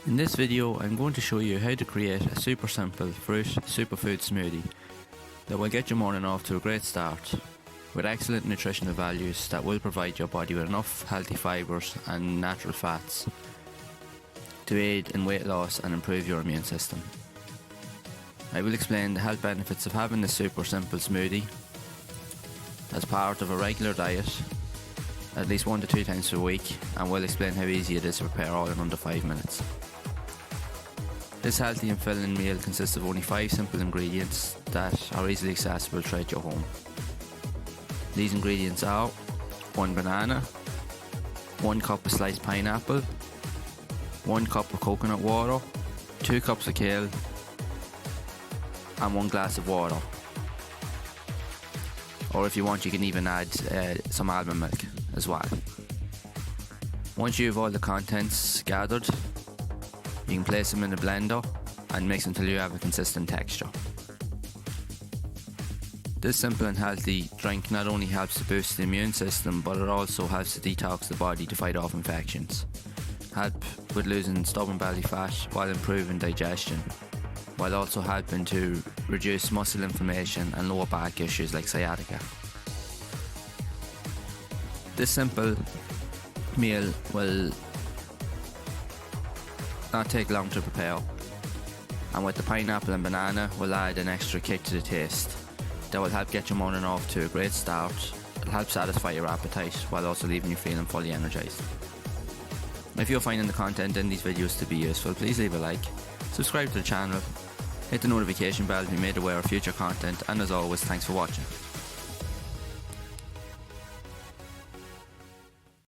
In this video I'm going to show you how to create a super simple fruit superfood smoothie that will get your morning off to a great start with excellent nutritional values that will provide your body with enough healthy fibres and natural fats to aid in weight loss and improve your immune system. I will explain the health benefits of having this super simple smoothie as part of a regular diet at least 1 to 2 times per week, and will explain how easy it is to prepare all in under 5 minutes. This healthy and filling meal consists of only 5 simple ingredients that are easily accessible throughout your home. These ingredients are 1 banana, 1 cup of sliced pineapple, 1 cup of coconut water, 2 cups of kale, and 1 glass of water. Or if you want, you can even add some almond milk as well. Once you have all the contents gathered, you can place them in a blender and mix until you have a consistent texture. This simple and healthy drink not only helps to boost the immune system, but it also helps to detox the body to fight off infections, help with losing stubborn belly fat while improving digestion, while also helping to reduce muscle inflammation and lower back issues like sciatica. This simple meal will not take long to prepare, and with the pineapple and banana will add an extra kick to the taste that will help get your morning off to a great start. It'll help satisfy your appetite while also leaving you feeling fully energized. If you're finding the content in these videos to be useful, please leave a like, subscribe to the channel, hit the notification bell to be made aware of future content, and as always, thanks for watching.